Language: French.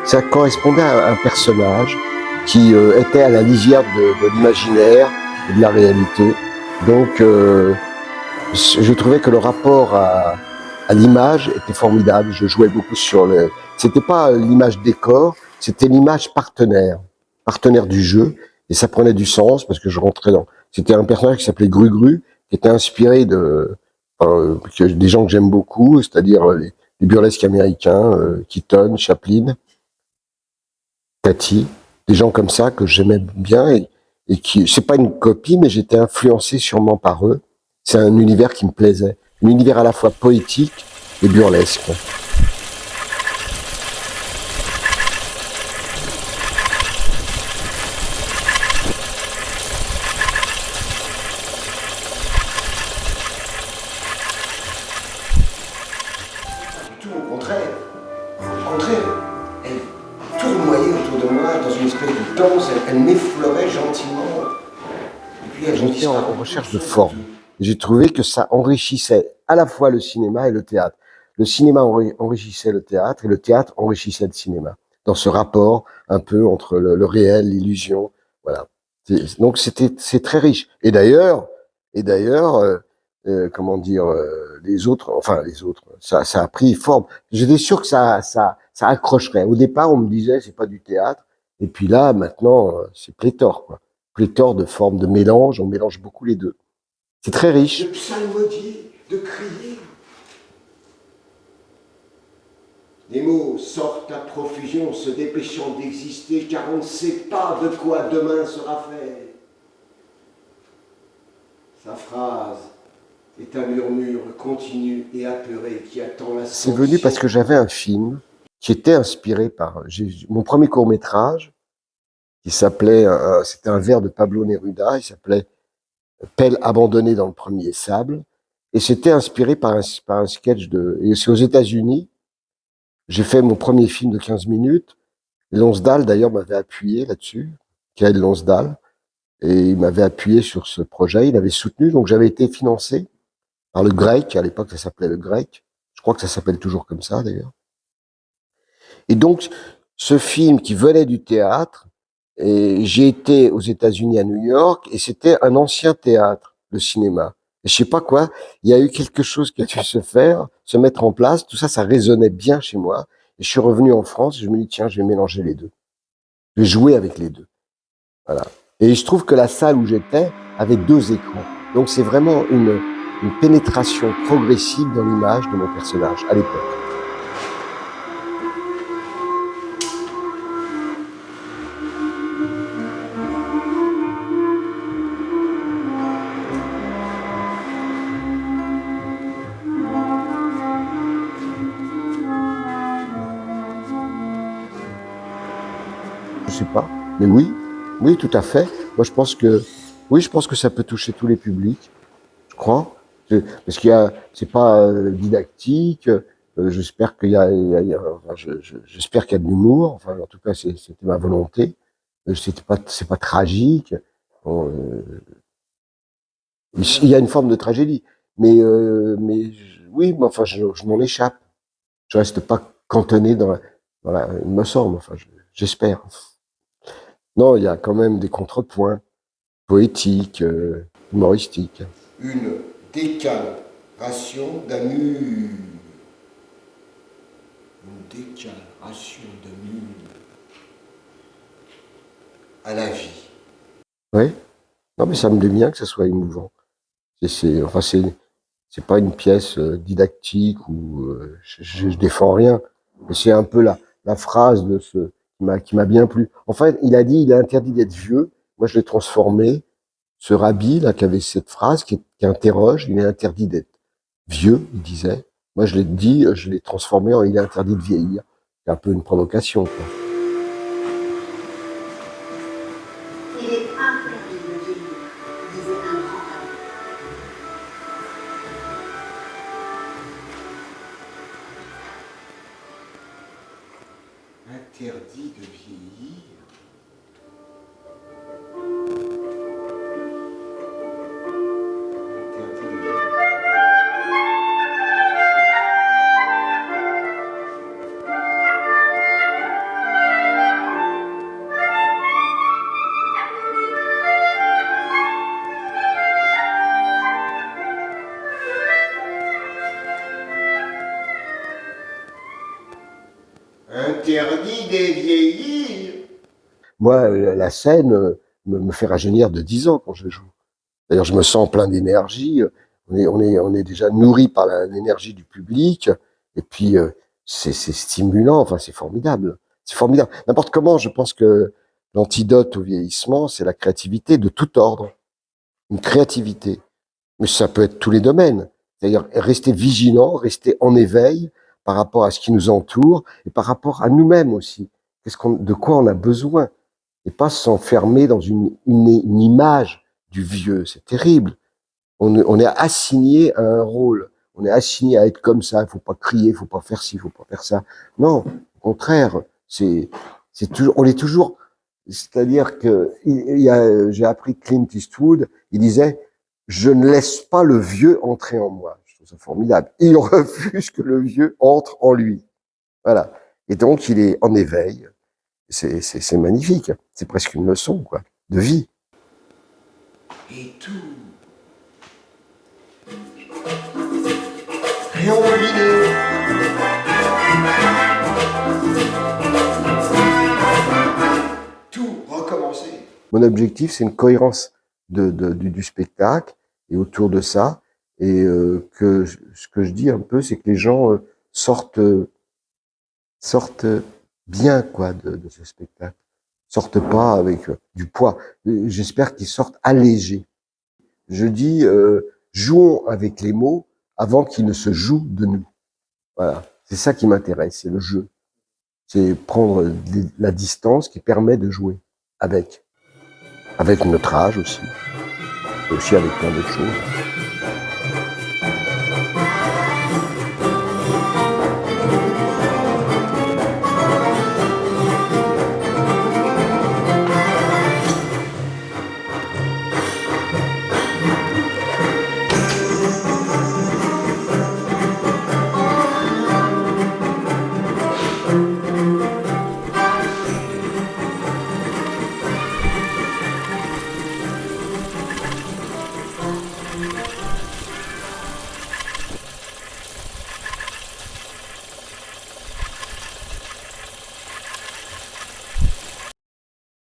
Ça correspondait à un personnage qui était à la lisière de l'imaginaire et de la réalité. Donc, je trouvais que le rapport à l'image était formidable. Je jouais beaucoup sur le... C'était pas l'image décor, c'était l'image partenaire du jeu. Et ça prenait du sens parce que je rentrais dans... C'était un personnage qui s'appelait Gru-Gru, qui était inspiré des gens que j'aime beaucoup, c'est-à-dire les burlesques américains, Keaton, Chaplin, Tati, des gens comme ça que j'aimais bien et qui, c'est pas une copie, mais j'étais influencé sûrement par eux. C'est un univers qui me plaisait, un univers à la fois poétique et burlesque. Tout au contraire, elle tournoyait autour de moi dans une espèce de danse, elle m'effleurait gentiment. Et puis j'étais en recherche de forme. J'ai trouvé que ça enrichissait à la fois le cinéma et le théâtre. Le cinéma enrichissait le théâtre et le théâtre enrichissait le cinéma. Dans ce rapport un peu entre le réel, l'illusion, voilà. Donc c'est très riche. Et d'ailleurs, comment dire, les autres, ça a pris forme. J'étais sûr que ça accrocherait. Au départ, on me disait c'est pas du théâtre, et puis là, maintenant, c'est pléthore, quoi. Pléthore de formes, de mélange. On mélange beaucoup les deux. C'est très riche. De psalmodier, de crier. Les mots sortent à profusion, se dépêchant d'exister, car on ne sait pas de quoi demain sera fait. Sa phrase est un murmure continu et apeuré qui attend la sanction. C'est venu parce que j'avais un film qui était inspiré par mon premier court-métrage, qui s'appelait, c'était un vers de Pablo Neruda, il s'appelait Pelle abandonnée dans le premier sable, et c'était inspiré par un sketch et c'est aux États-Unis. J'ai fait mon premier film de 15 minutes. Lonsdal, d'ailleurs, m'avait appuyé là-dessus, Kael Lonsdal, et il m'avait appuyé sur ce projet, il avait soutenu, donc j'avais été financé par le Grec, à l'époque ça s'appelait le Grec, je crois que ça s'appelle toujours comme ça d'ailleurs. Et donc, ce film qui venait du théâtre, et j'ai été aux États-Unis à New York, et c'était un ancien théâtre, le cinéma. Et je sais pas quoi, il y a eu quelque chose qui a dû se mettre en place, tout ça, ça résonnait bien chez moi. Et je suis revenu en France, et je me dis, tiens, je vais mélanger les deux. Je vais jouer avec les deux. Voilà. Et je trouve que la salle où j'étais avait deux écrans. Donc c'est vraiment une pénétration progressive dans l'image de mon personnage à l'époque. Je sais pas, mais oui, tout à fait. Moi, je pense que ça peut toucher tous les publics. Je crois, parce c'est pas didactique. J'espère qu'il y a, enfin, j'espère qu'il y a de l'humour. Enfin, en tout cas, c'était ma volonté. C'est pas tragique. Bon, il y a une forme de tragédie, oui, mais enfin, je m'en échappe. Je reste pas cantonné dans il me semble. Enfin, j'espère. Non, il y a quand même des contrepoints poétiques, humoristiques. Une décalration d'amur. Une décalation d'amur à la vie. Oui. Non, mais ça me dit bien que ça soit émouvant. Enfin, c'est pas une pièce didactique où je défends rien. Mais c'est un peu la phrase qui m'a bien plu. En fait, il a dit, il est interdit d'être vieux. Moi, je l'ai transformé. Ce rabbi, là, qui avait cette phrase, qui interroge, il est interdit d'être vieux, il disait. Moi, je l'ai dit, je l'ai transformé en il est interdit de vieillir. C'est un peu une provocation, quoi. Il est interdit de vieillir, disait un grand homme. Interdit de vieillir. fait vieillir. Moi, la scène me fait rajeunir de 10 ans quand je joue. D'ailleurs, je me sens plein d'énergie. On est déjà nourri par l'énergie du public. Et puis, c'est stimulant. Enfin, c'est formidable. C'est formidable. N'importe comment, je pense que l'antidote au vieillissement, c'est la créativité de tout ordre. Une créativité. Mais ça peut être tous les domaines. C'est-à-dire rester vigilant, rester en éveil par rapport à ce qui nous entoure et par rapport à nous-mêmes aussi. De quoi on a besoin? Et pas s'enfermer dans une image du vieux. C'est terrible. On est assigné à un rôle. On est assigné à être comme ça. Il faut pas crier, il faut pas faire ci, il faut pas faire ça. Non, au contraire, c'est toujours, on est toujours. C'est-à-dire que j'ai appris Clint Eastwood. Il disait, je ne laisse pas le vieux entrer en moi. Je trouve ça formidable. Il refuse que le vieux entre en lui. Voilà. Et donc, il est en éveil. C'est magnifique. C'est presque une leçon, quoi, de vie. Et tout. Réemboliner. Tout recommencer. Mon objectif, c'est une cohérence du spectacle et autour de ça. Et ce que je dis un peu, c'est que les gens sortent bien quoi de ce spectacle. Sortent pas avec du poids. J'espère qu'ils sortent allégés. Je dis, jouons avec les mots avant qu'ils ne se jouent de nous. Voilà, c'est ça qui m'intéresse, c'est le jeu. C'est prendre la distance qui permet de jouer avec notre âge aussi, et aussi avec plein d'autres choses.